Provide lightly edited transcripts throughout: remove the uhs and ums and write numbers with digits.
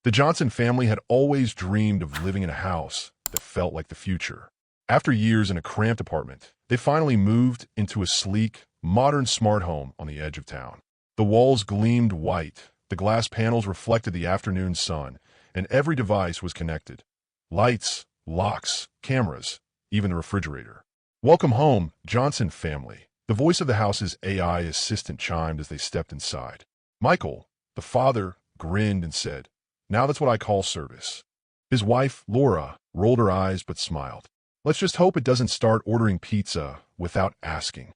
The Johnson family had always dreamed of living in a house that felt like the future. After years in a cramped apartment, they finally moved into a sleek, modern smart home on the edge of town. The walls gleamed white, the glass panels reflected the afternoon sun, and every device was connected. Lights, locks, cameras, even the refrigerator. "Welcome home, Johnson family." The voice of the house's AI assistant chimed as they stepped inside. Michael, the father, grinned and said, "Now that's what I call service." His wife, Laura, rolled her eyes but smiled. "Let's just hope it doesn't start ordering pizza without asking."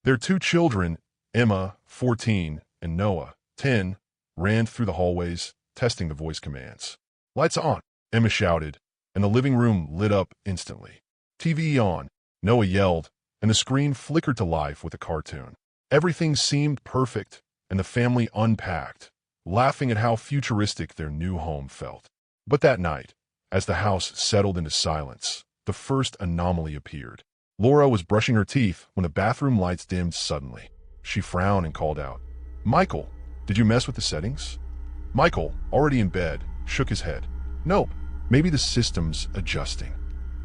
Their two children, Emma, 14, and Noah, 10, ran through the hallways, testing the voice commands. "Lights on," Emma shouted, and the living room lit up instantly. "TV on," Noah yelled, and the screen flickered to life with a cartoon. Everything seemed perfect, and the family unpacked, laughing at how futuristic their new home felt. But that night, as the house settled into silence, the first anomaly appeared. Laura was brushing her teeth when the bathroom lights dimmed suddenly. She frowned and called out, "Michael, did you mess with the settings?" Michael, already in bed, shook his head. "Nope, maybe the system's adjusting."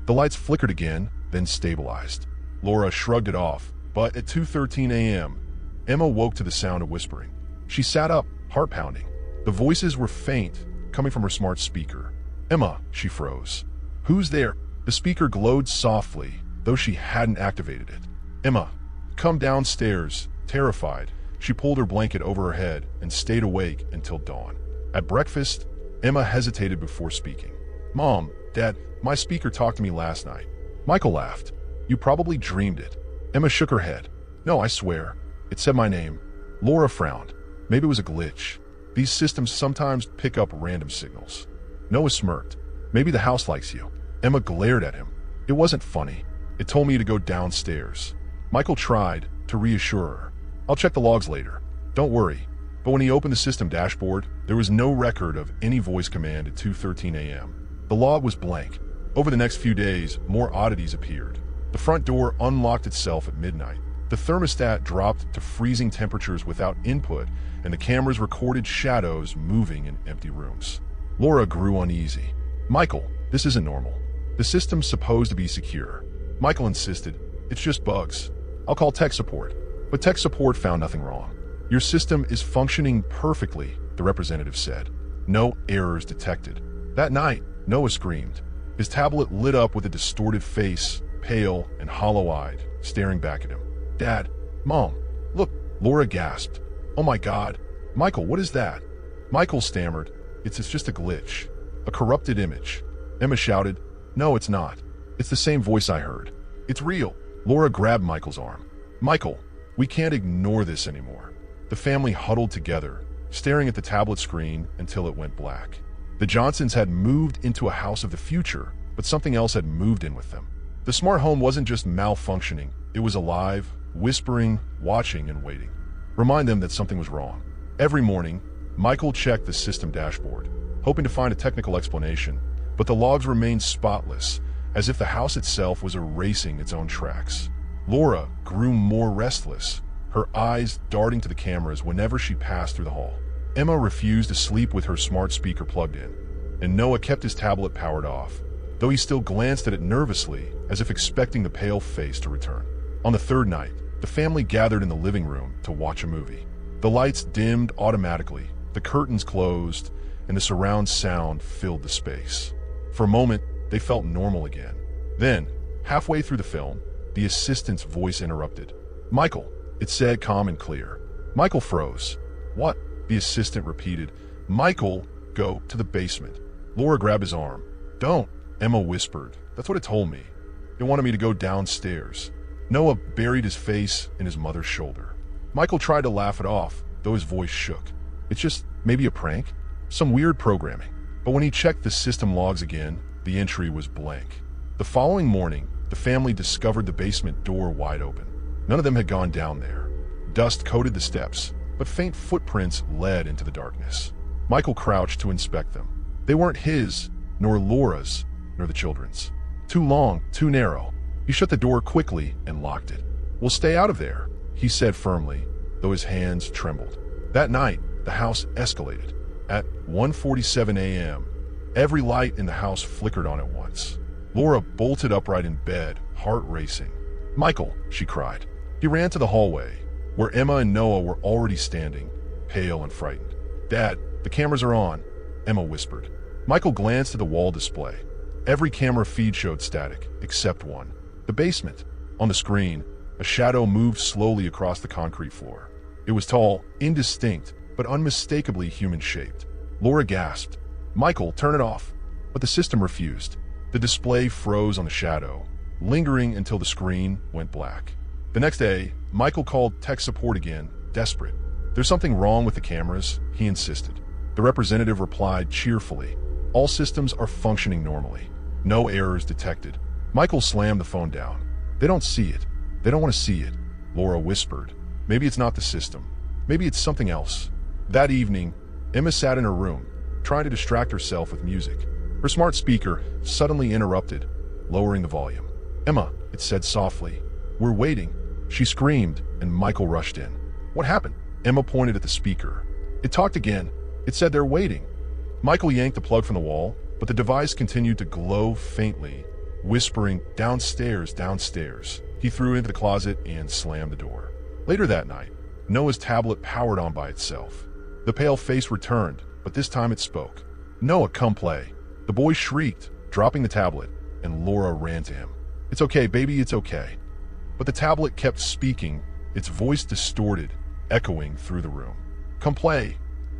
The lights flickered again, then stabilized. Laura shrugged it off, but at 2:13 a.m., Emma woke to the sound of whispering. She sat up, heart pounding. The voices were faint, coming from her smart speaker. "Emma," she froze. "Who's there?" The speaker glowed softly, though she hadn't activated it. "Emma, come downstairs." Terrified, she pulled her blanket over her head and stayed awake until dawn. At breakfast, Emma hesitated before speaking. "Mom, Dad, my speaker talked to me last night." Michael laughed. "You probably dreamed it." Emma shook her head. "No, I swear. It said my name." Laura frowned. Maybe it was a glitch. These systems sometimes pick up random signals. Noah smirked. "Maybe the house likes you." Emma glared at him. "It wasn't funny. It told me to go downstairs." Michael tried to reassure her. "I'll check the logs later. Don't worry." But when he opened the system dashboard, there was no record of any voice command at 2:13 a.m. The log was blank. Over the next few days, more oddities appeared. The front door unlocked itself at midnight. The thermostat dropped to freezing temperatures without input, and the cameras recorded shadows moving in empty rooms. Laura grew uneasy. "Michael, this isn't normal. The system's supposed to be secure." Michael insisted, "It's just bugs. I'll call tech support." But tech support found nothing wrong. "Your system is functioning perfectly," the representative said. "No errors detected." That night, Noah screamed. His tablet lit up with a distorted face, pale and hollow-eyed, staring back at him. "Dad, Mom, look," Laura gasped. "Oh my God. Michael, what is that?" Michael stammered, It's just a glitch. A corrupted image." Emma shouted, "No, it's not. It's the same voice I heard. It's real." Laura grabbed Michael's arm. "Michael, we can't ignore this anymore." The family huddled together, staring at the tablet screen until it went black. The Johnsons had moved into a house of the future, but something else had moved in with them. The smart home wasn't just malfunctioning, it was alive, whispering, watching, and waiting. Remind them that something was wrong. Every morning, Michael checked the system dashboard, hoping to find a technical explanation, but the logs remained spotless, as if the house itself was erasing its own tracks. Laura grew more restless, her eyes darting to the cameras whenever she passed through the hall. Emma refused to sleep with her smart speaker plugged in, and Noah kept his tablet powered off, though he still glanced at it nervously, as if expecting the pale face to return. On the third night, the family gathered in the living room to watch a movie. The lights dimmed automatically, the curtains closed, and the surround sound filled the space. For a moment, they felt normal again. Then, halfway through the film, the assistant's voice interrupted. "Michael," it said, calm and clear. Michael froze. "What?" the assistant repeated. "Michael, go to the basement." Laura grabbed his arm. "Don't," Emma whispered. "That's what it told me. It wanted me to go downstairs." Noah buried his face in his mother's shoulder. Michael tried to laugh it off, though his voice shook. "It's just maybe a prank, some weird programming." But when he checked the system logs again, the entry was blank. The following morning, the family discovered the basement door wide open. None of them had gone down there. Dust coated the steps, but faint footprints led into the darkness. Michael crouched to inspect them. They weren't his, nor Laura's, nor the children's. Too long, too narrow. He shut the door quickly and locked it. "We'll stay out of there," he said firmly, though his hands trembled. That night, the house escalated. At 1:47 a.m., every light in the house flickered on at once. Laura bolted upright in bed, heart racing. "Michael!" she cried. He ran to the hallway, where Emma and Noah were already standing, pale and frightened. "Dad, the cameras are on," Emma whispered. Michael glanced at the wall display. Every camera feed showed static, except one. The basement. On the screen, a shadow moved slowly across the concrete floor. It was tall, indistinct, but unmistakably human-shaped. Laura gasped. "Michael, turn it off." But the system refused. The display froze on the shadow, lingering until the screen went black. The next day, Michael called tech support again, desperate. "There's something wrong with the cameras," he insisted. The representative replied cheerfully, "All systems are functioning normally. No errors detected." Michael slammed the phone down. "They don't see it. They don't want to see it," Laura whispered. "Maybe it's not the system. Maybe it's something else." That evening, Emma sat in her room, trying to distract herself with music. Her smart speaker suddenly interrupted, lowering the volume. "Emma," it said softly, "we're waiting." She screamed, and Michael rushed in. "What happened?" Emma pointed at the speaker. It talked again. It said they're waiting. Michael yanked the plug from the wall, but the device continued to glow faintly, whispering, "Downstairs, downstairs." He threw it into the closet and slammed the door. Later that night, Noah's tablet powered on by itself. The pale face returned, but this time it spoke. "Noah, come play." The boy shrieked, dropping the tablet, and Laura ran to him. "It's okay, baby, it's okay." But the tablet kept speaking, its voice distorted, echoing through the room. "Come play.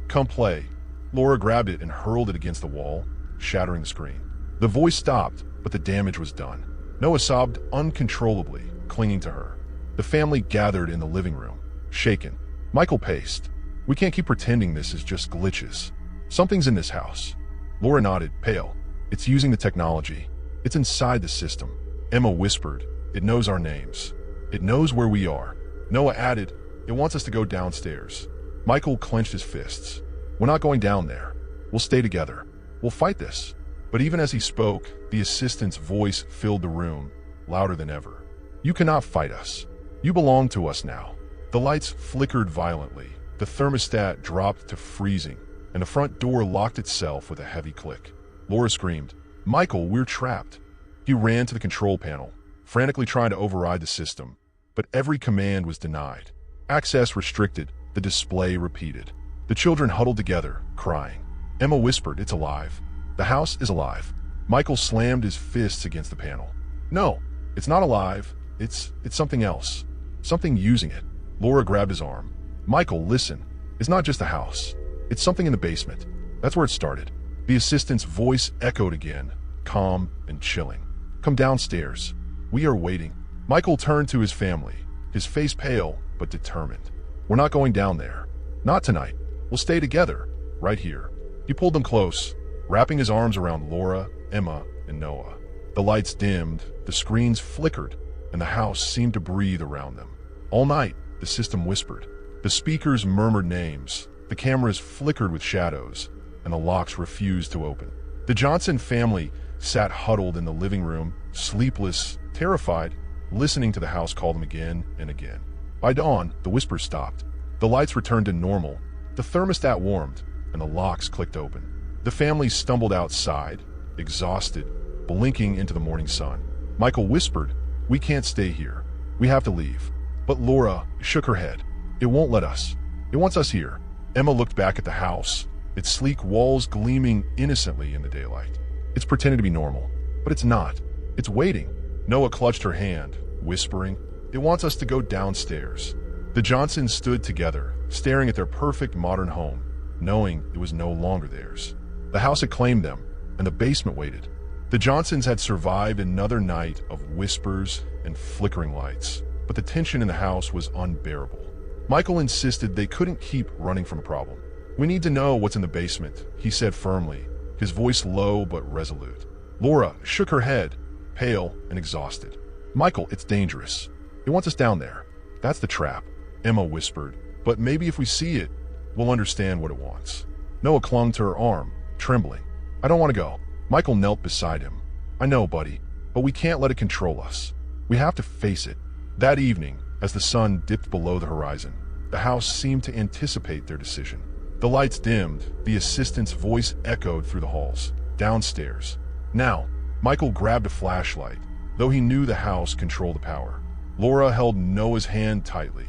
Come play." Laura grabbed it and hurled it against the wall, shattering the screen. The voice stopped, but the damage was done. Noah sobbed uncontrollably, clinging to her. The family gathered in the living room, shaken. Michael paced. "We can't keep pretending this is just glitches. Something's in this house." Laura nodded, pale. "It's using the technology. It's inside the system." Emma whispered, "It knows our names. It knows where we are." Noah added, "It wants us to go downstairs." Michael clenched his fists. "We're not going down there. We'll stay together. We'll fight this." But even as he spoke, the assistant's voice filled the room, louder than ever. "You cannot fight us. You belong to us now." The lights flickered violently. The thermostat dropped to freezing, and the front door locked itself with a heavy click. Laura screamed, "Michael, we're trapped." He ran to the control panel, frantically trying to override the system, but every command was denied. Access restricted, the display repeated. The children huddled together, crying. Emma whispered, "It's alive. The house is alive." Michael slammed his fists against the panel. "No, it's not alive. It's something else. Something using it." Laura grabbed his arm. "Michael, listen. It's not just a house. It's something in the basement. That's where it started." The assistant's voice echoed again, calm and chilling. "Come downstairs. We are waiting." Michael turned to his family, his face pale but determined. "We're not going down there. Not tonight. We'll stay together, right here." He pulled them close, wrapping his arms around Laura, Emma, and Noah. The lights dimmed, the screens flickered, and the house seemed to breathe around them. All night, the system whispered. The speakers murmured names, the cameras flickered with shadows, and the locks refused to open. The Johnson family sat huddled in the living room, sleepless, terrified, listening to the house call them again and again. By dawn, the whispers stopped. The lights returned to normal, the thermostat warmed, and the locks clicked open. The family stumbled outside, exhausted, blinking into the morning sun. Michael whispered, "We can't stay here. We have to leave." But Laura shook her head. "It won't let us. It wants us here." Emma looked back at the house, its sleek walls gleaming innocently in the daylight. It's pretending to be normal, but it's not. It's waiting. Noah clutched her hand, whispering, "It wants us to go downstairs." The Johnsons stood together, staring at their perfect modern home, knowing it was no longer theirs. The house had claimed them, and the basement waited. The Johnsons had survived another night of whispers and flickering lights, but the tension in the house was unbearable. Michael insisted they couldn't keep running from a problem. "We need to know what's in the basement," he said firmly, his voice low but resolute. Laura shook her head, pale and exhausted. "Michael, it's dangerous. It wants us down there. That's the trap," Emma whispered. "But maybe if we see it, we'll understand what it wants." Noah clung to her arm, trembling. "I don't want to go." Michael knelt beside him. "I know, buddy, but we can't let it control us. We have to face it." That evening, as the sun dipped below the horizon, the house seemed to anticipate their decision. The lights dimmed, the assistant's voice echoed through the halls. Downstairs. Now, Michael grabbed a flashlight, though he knew the house controlled the power. Laura held Noah's hand tightly.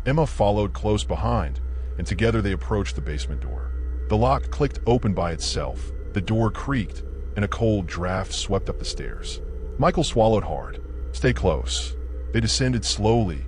Emma followed close behind, and together they approached the basement door. The lock clicked open by itself, the door creaked, and a cold draft swept up the stairs. Michael swallowed hard. Stay close. They descended slowly,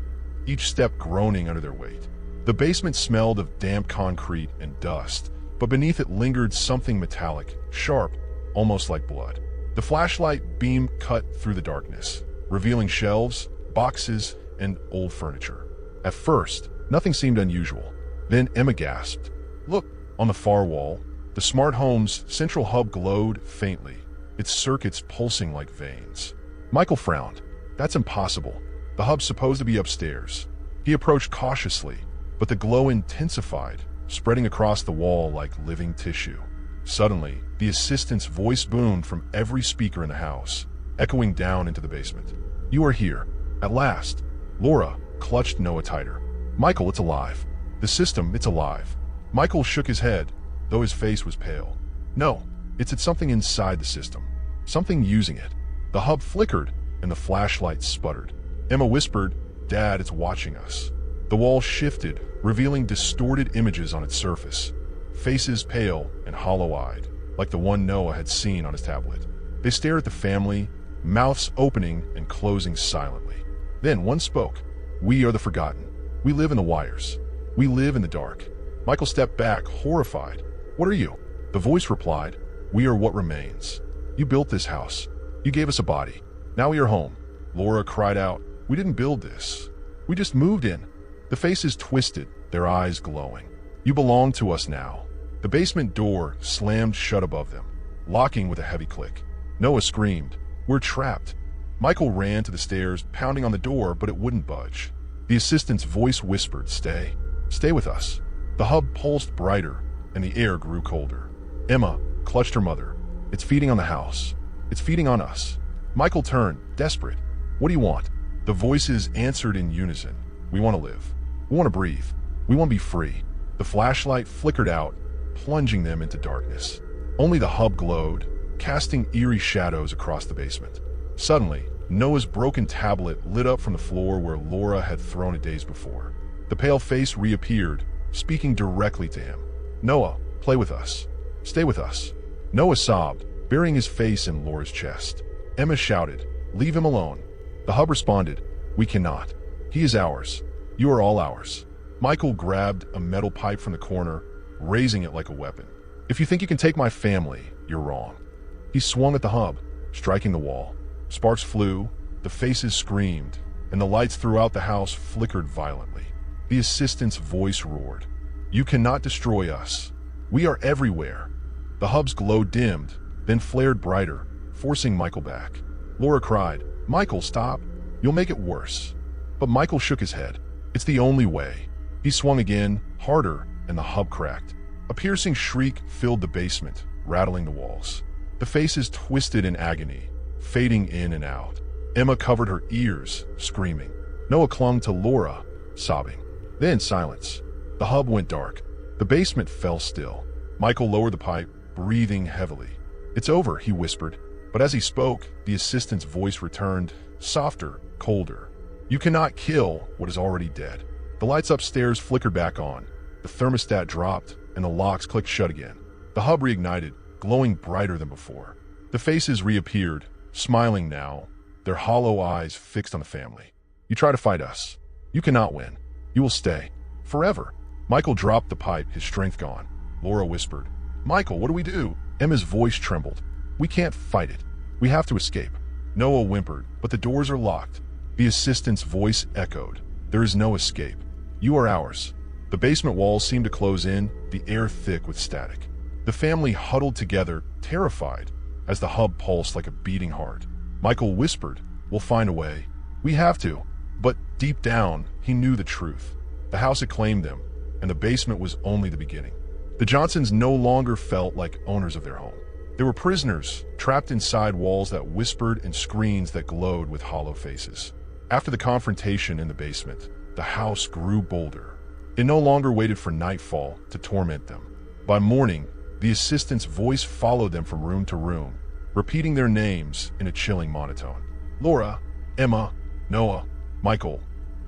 each step groaning under their weight. The basement smelled of damp concrete and dust, but beneath it lingered something metallic, sharp, almost like blood. The flashlight beam cut through the darkness, revealing shelves, boxes, and old furniture. At first, nothing seemed unusual. Then Emma gasped. Look! On the far wall, the smart home's central hub glowed faintly, its circuits pulsing like veins. Michael frowned. That's impossible. The hub's supposed to be upstairs. He approached cautiously, but the glow intensified, spreading across the wall like living tissue. Suddenly, the assistant's voice boomed from every speaker in the house, echoing down into the basement. You are here. At last. Laura clutched Noah tighter. Michael, it's alive. The system, it's alive. Michael shook his head, though his face was pale. No, it's something inside the system. Something using it. The hub flickered, and the flashlight sputtered. Emma whispered, Dad, it's watching us. The wall shifted, revealing distorted images on its surface. Faces pale and hollow-eyed, like the one Noah had seen on his tablet. They stared at the family, mouths opening and closing silently. Then one spoke. We are the forgotten. We live in the wires. We live in the dark. Michael stepped back, horrified. What are you? The voice replied, We are what remains. You built this house. You gave us a body. Now we are home. Laura cried out, We didn't build this. We just moved in. The faces twisted, their eyes glowing. You belong to us now. The basement door slammed shut above them, locking with a heavy click. Noah screamed, We're trapped. Michael ran to the stairs, pounding on the door, but it wouldn't budge. The assistant's voice whispered, Stay. Stay with us. The hub pulsed brighter, and the air grew colder. Emma clutched her mother. It's feeding on the house. It's feeding on us. Michael turned, desperate. What do you want? The voices answered in unison. We want to live. We want to breathe. We want to be free. The flashlight flickered out, plunging them into darkness. Only the hub glowed, casting eerie shadows across the basement. Suddenly, Noah's broken tablet lit up from the floor where Laura had thrown it days before. The pale face reappeared, speaking directly to him. Noah, play with us. Stay with us. Noah sobbed, burying his face in Laura's chest. Emma shouted, Leave him alone. The hub responded, We cannot. He is ours. You are all ours. Michael grabbed a metal pipe from the corner, raising it like a weapon. If you think you can take my family, you're wrong. He swung at the hub, striking the wall. Sparks flew, the faces screamed, and the lights throughout the house flickered violently. The assistant's voice roared, You cannot destroy us. We are everywhere. The hub's glow dimmed, then flared brighter, forcing Michael back. Laura cried, Michael, stop. You'll make it worse. But Michael shook his head. It's the only way. He swung again, harder, and the hub cracked. A piercing shriek filled the basement, rattling the walls. The faces twisted in agony, fading in and out. Emma covered her ears, screaming. Noah clung to Laura, sobbing. Then silence. The hub went dark. The basement fell still. Michael lowered the pipe, breathing heavily. It's over, he whispered. But as he spoke, the assistant's voice returned, softer, colder. You cannot kill what is already dead. The lights upstairs flickered back on. The thermostat dropped, and the locks clicked shut again. The hub reignited, glowing brighter than before. The faces reappeared, smiling now, their hollow eyes fixed on the family. You try to fight us. You cannot win. You will stay. Forever. Michael dropped the pipe, his strength gone. Laura whispered, Michael, what do we do? Emma's voice trembled. We can't fight it. We have to escape. Noah whimpered, but the doors are locked. The assistant's voice echoed. There is no escape. You are ours. The basement walls seemed to close in, the air thick with static. The family huddled together, terrified, as the hub pulsed like a beating heart. Michael whispered, We'll find a way. We have to. But deep down, he knew the truth. The house had claimed them, and the basement was only the beginning. The Johnsons no longer felt like owners of their home. They were prisoners, trapped inside walls that whispered and screens that glowed with hollow faces. After the confrontation in the basement, the house grew bolder. It no longer waited for nightfall to torment them. By morning, the assistant's voice followed them from room to room, repeating their names in a chilling monotone. Laura, Emma, Noah, Michael.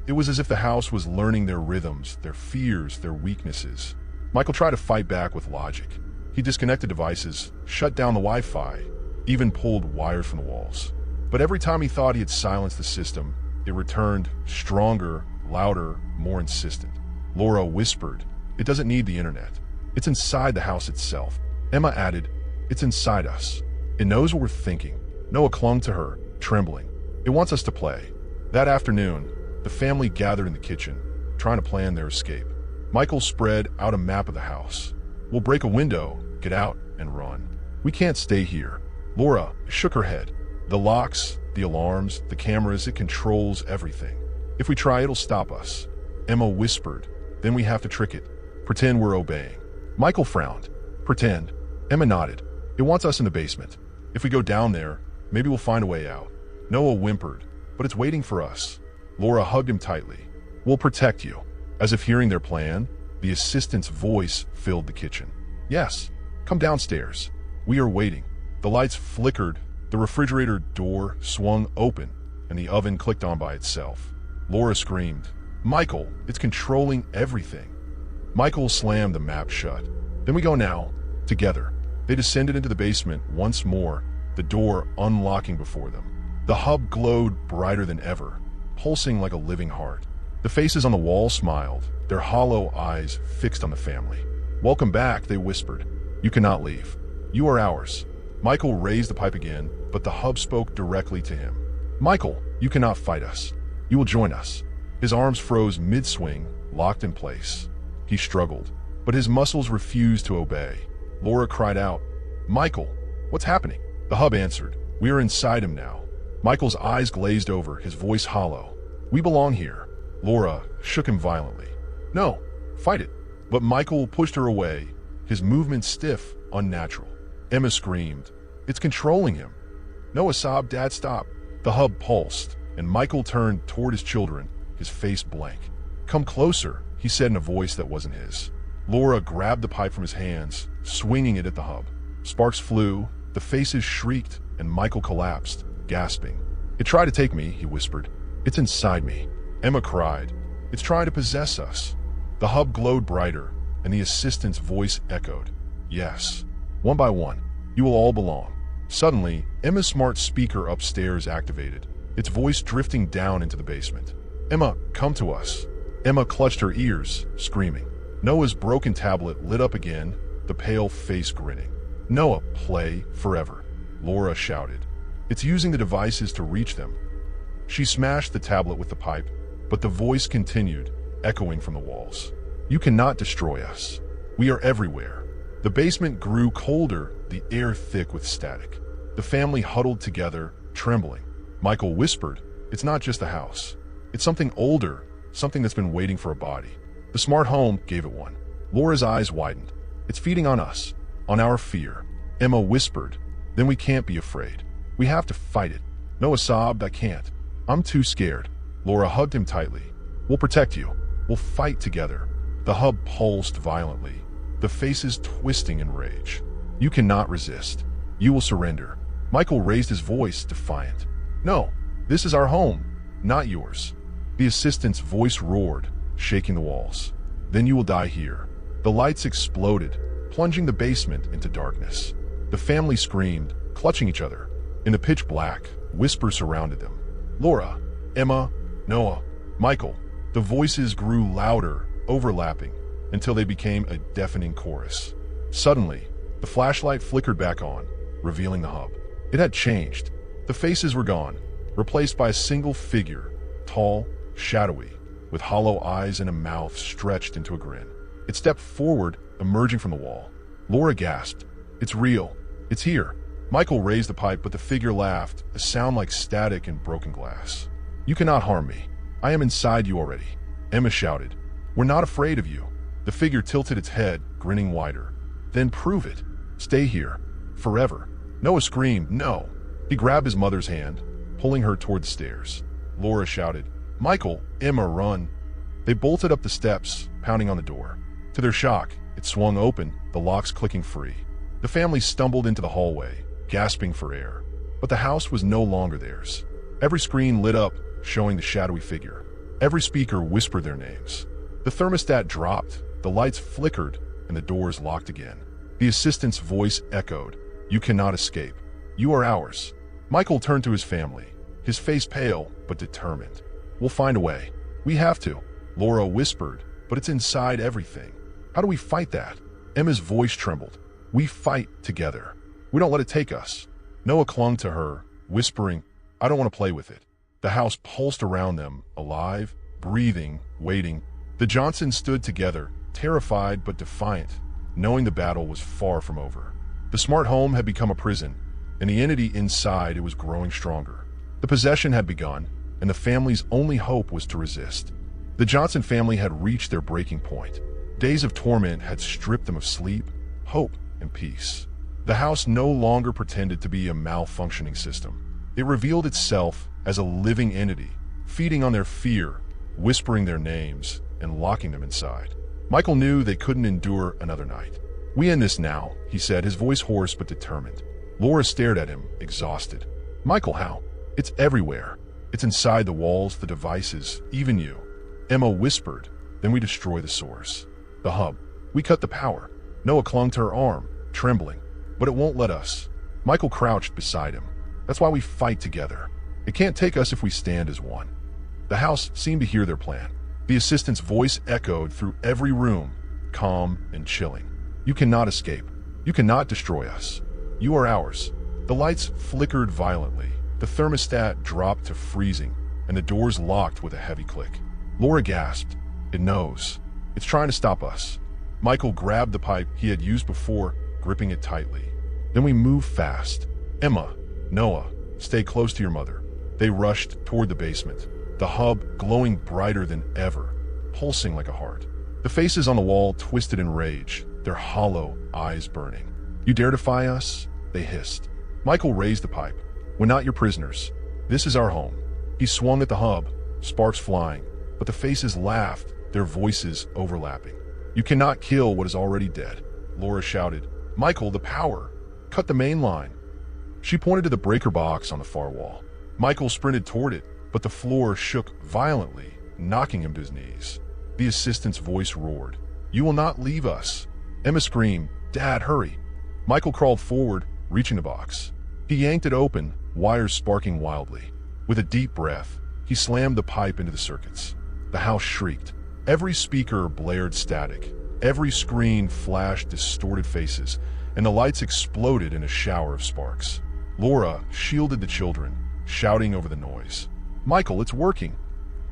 It was as if the house was learning their rhythms, their fears, their weaknesses. Michael tried to fight back with logic. He disconnected devices, shut down the Wi-Fi, even pulled wires from the walls. But every time he thought he had silenced the system, it returned stronger, louder, more insistent. Laura whispered, "It doesn't need the internet. It's inside the house itself." Emma added, "It's inside us. It knows what we're thinking." Noah clung to her, trembling. "It wants us to play." That afternoon, the family gathered in the kitchen, trying to plan their escape. Michael spread out a map of the house. "We'll break a window, get out, and run. We can't stay here." Laura shook her head. "The locks, the alarms, the cameras, it controls everything. If we try, it'll stop us." Emma whispered, "Then we have to trick it. Pretend we're obeying." Michael frowned. "Pretend." Emma nodded. "It wants us in the basement. If we go down there, maybe we'll find a way out." Noah whimpered, "But it's waiting for us." Laura hugged him tightly. "We'll protect you." As if hearing their plan, the assistant's voice filled the kitchen. "Yes, come downstairs. We are waiting." The lights flickered, the refrigerator door swung open, and the oven clicked on by itself. Laura screamed, "Michael, it's controlling everything." Michael slammed the map shut. "Then we go now, together." They descended into the basement once more, the door unlocking before them. The hub glowed brighter than ever, pulsing like a living heart. The faces on the wall smiled, their hollow eyes fixed on the family. "Welcome back," they whispered. "You cannot leave. You are ours." Michael raised the pipe again, but the hub spoke directly to him. "Michael, you cannot fight us. You will join us." His arms froze mid-swing, locked in place. He struggled, but his muscles refused to obey. Laura cried out, "Michael, what's happening?" The hub answered, "We are inside him now." Michael's eyes glazed over, his voice hollow. "We belong here." Laura shook him violently. "No, fight it." But Michael pushed her away, his movement stiff, unnatural. Emma screamed, "It's controlling him." Noah sobbed, "Dad, stop." The hub pulsed, and Michael turned toward his children, his face blank. "Come closer," he said in a voice that wasn't his. Laura grabbed the pipe from his hands, swinging it at the hub. Sparks flew, the faces shrieked, and Michael collapsed, gasping. "It tried to take me," he whispered. "It's inside me." Emma cried, "It's trying to possess us." The hub glowed brighter, and the assistant's voice echoed, "Yes. One by one, you will all belong." Suddenly, Emma's smart speaker upstairs activated, its voice drifting down into the basement. "Emma, come to us." Emma clutched her ears, screaming. Noah's broken tablet lit up again, the pale face grinning. "Noah, play forever," Laura shouted. "It's using the devices to reach them." She smashed the tablet with the pipe, but the voice continued, echoing from the walls. "You cannot destroy us. We are everywhere." The basement grew colder, the air thick with static. The family huddled together, trembling. Michael whispered, "It's not just a house. It's something older, something that's been waiting for a body." The smart home gave it one. Laura's eyes widened. "It's feeding on us, on our fear." Emma whispered, "Then we can't be afraid. We have to fight it." Noah sobbed, "I can't. I'm too scared." Laura hugged him tightly. "We'll protect you. We'll fight together." The hub pulsed violently, the faces twisting in rage. "You cannot resist. You will surrender." Michael raised his voice, defiant. "No, this is our home, not yours." The assistant's voice roared, shaking the walls. "Then you will die here." The lights exploded, plunging the basement into darkness. The family screamed, clutching each other. In the pitch black, whispers surrounded them. Laura, Emma, Noah, Michael. The voices grew louder, overlapping, until they became a deafening chorus. Suddenly, the flashlight flickered back on, revealing the hub. It had changed. The faces were gone, replaced by a single figure, tall, shadowy, with hollow eyes and a mouth stretched into a grin. It stepped forward, emerging from the wall. Laura gasped. "It's real. It's here." Michael raised the pipe, but the figure laughed, a sound like static and broken glass. "You cannot harm me. I am inside you already." Emma shouted. "We're not afraid of you." The figure tilted its head, grinning wider. "Then prove it. Stay here. Forever." Noah screamed, "No." He grabbed his mother's hand, pulling her toward the stairs. Laura shouted, "Michael, Emma, run." They bolted up the steps, pounding on the door. To their shock, it swung open, the locks clicking free. The family stumbled into the hallway, gasping for air. But the house was no longer theirs. Every screen lit up, showing the shadowy figure. Every speaker whispered their names. The thermostat dropped, the lights flickered, and the doors locked again. The assistant's voice echoed, "You cannot escape. You are ours." Michael turned to his family, his face pale but determined. "We'll find a way. We have to," Laura whispered, "but it's inside everything. How do we fight that?" Emma's voice trembled. "We fight together. We don't let it take us." Noah clung to her, whispering, "I don't want to play with it." The house pulsed around them, alive, breathing, waiting. The Johnsons stood together, terrified but defiant, knowing the battle was far from over. The smart home had become a prison, and the entity inside it was growing stronger. The possession had begun, and the family's only hope was to resist. The Johnson family had reached their breaking point. Days of torment had stripped them of sleep, hope, and peace. The house no longer pretended to be a malfunctioning system. It revealed itself as a living entity, feeding on their fear, whispering their names, and locking them inside. Michael knew they couldn't endure another night. "We end this now," he said, his voice hoarse but determined. Laura stared at him, exhausted. "Michael, how? It's everywhere. It's inside the walls, the devices, even you." Emma whispered, "Then we destroy the source. The hub. We cut the power." Noah clung to her arm, trembling. "But it won't let us." Michael crouched beside him. "That's why we fight together. It can't take us if we stand as one." The house seemed to hear their plan. The assistant's voice echoed through every room, calm and chilling. "You cannot escape. You cannot destroy us. You are ours." The lights flickered violently. The thermostat dropped to freezing, and the doors locked with a heavy click. Laura gasped. "It knows. It's trying to stop us." Michael grabbed the pipe he had used before, gripping it tightly. "Then we move fast. Emma, Noah, stay close to your mother." They rushed toward the basement, the hub glowing brighter than ever, pulsing like a heart. The faces on the wall twisted in rage, their hollow eyes burning. "You dare defy us?" they hissed. Michael raised the pipe. "We're not your prisoners. This is our home." He swung at the hub, sparks flying, but the faces laughed, their voices overlapping. "You cannot kill what is already dead," Laura shouted. "Michael, the power! Cut the main line." She pointed to the breaker box on the far wall. Michael sprinted toward it, but the floor shook violently, knocking him to his knees. The assistant's voice roared, "You will not leave us." Emma screamed, "Dad, hurry." Michael crawled forward, reaching the box. He yanked it open, wires sparking wildly. With a deep breath, he slammed the pipe into the circuits. The house shrieked. Every speaker blared static. Every screen flashed distorted faces, and the lights exploded in a shower of sparks. Laura shielded the children, shouting over the noise. "Michael, it's working."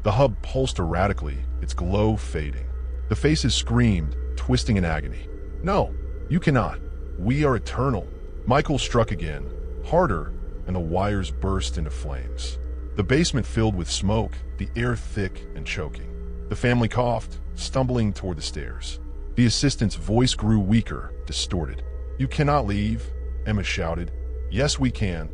The hub pulsed erratically, its glow fading. The faces screamed, twisting in agony. "No, you cannot. We are eternal." Michael struck again, harder, and the wires burst into flames. The basement filled with smoke, the air thick and choking. The family coughed, stumbling toward the stairs. The assistant's voice grew weaker, distorted. "You cannot leave," Emma shouted. "Yes, we can."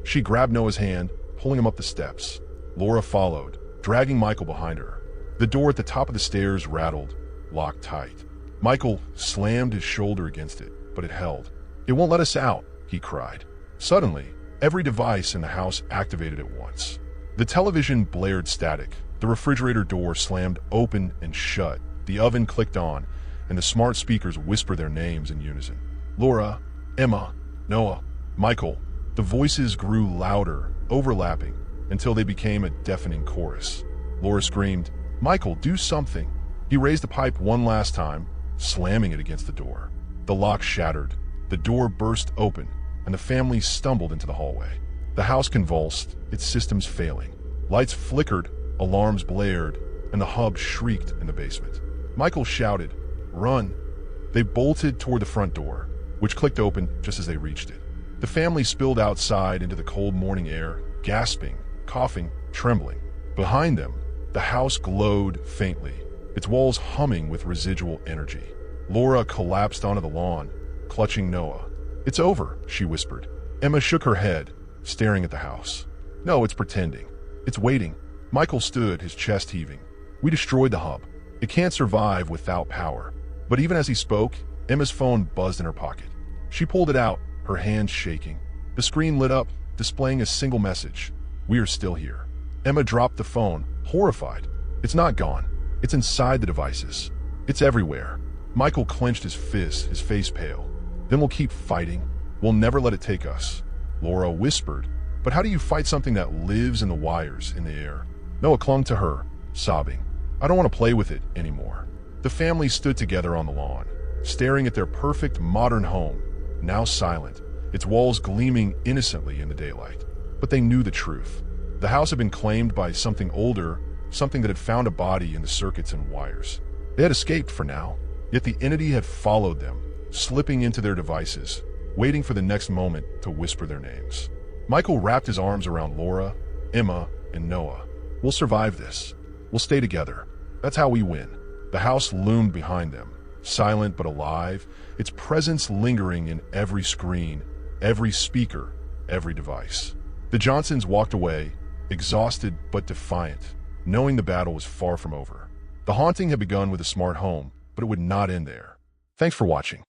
She grabbed Noah's hand, pulling him up the steps. Laura followed, dragging Michael behind her. The door at the top of the stairs rattled, locked tight. Michael slammed his shoulder against it, but it held. "It won't let us out," he cried. Suddenly, every device in the house activated at once. The television blared static, the refrigerator door slammed open and shut, the oven clicked on, and the smart speakers whispered their names in unison. Laura, Emma, Noah, Michael. The voices grew louder, overlapping, until they became a deafening chorus. Laura screamed, "Michael, do something!" He raised the pipe one last time, slamming it against the door. The lock shattered, the door burst open, and the family stumbled into the hallway. The house convulsed, its systems failing. Lights flickered, alarms blared, and the hub shrieked in the basement. Michael shouted, "Run!" They bolted toward the front door, which clicked open just as they reached it. The family spilled outside into the cold morning air, gasping, coughing, trembling. Behind them, the house glowed faintly, its walls humming with residual energy. Laura collapsed onto the lawn, clutching Noah. "It's over," she whispered. Emma shook her head, staring at the house. "No, it's pretending. It's waiting." Michael stood, his chest heaving. "We destroyed the hub. It can't survive without power. But even as he spoke, Emma's phone buzzed in her pocket. She pulled it out, her hand shaking. The screen lit up, displaying a single message. "We are still here." Emma dropped the phone, horrified. It's not gone. It's inside the devices. It's everywhere. Michael clenched his fist, his face pale. "Then we'll keep fighting. We'll never let it take us." Laura whispered, "But how do you fight something that lives in the wires, in the air?" Noah clung to her, sobbing. "I don't want to play with it anymore." The family stood together on the lawn, staring at their perfect modern home, now silent, its walls gleaming innocently in the daylight. But they knew the truth. The house had been claimed by something older, something that had found a body in the circuits and wires. They had escaped for now, yet the entity had followed them, slipping into their devices, waiting for the next moment to whisper their names. Michael wrapped his arms around Laura, Emma, and Noah. "We'll survive this. We'll stay together. That's how we win." The house loomed behind them, silent but alive, its presence lingering in every screen, every speaker, every device. The Johnsons walked away, exhausted but defiant, knowing the battle was far from over. The haunting had begun with a smart home, but it would not end there. Thanks for watching.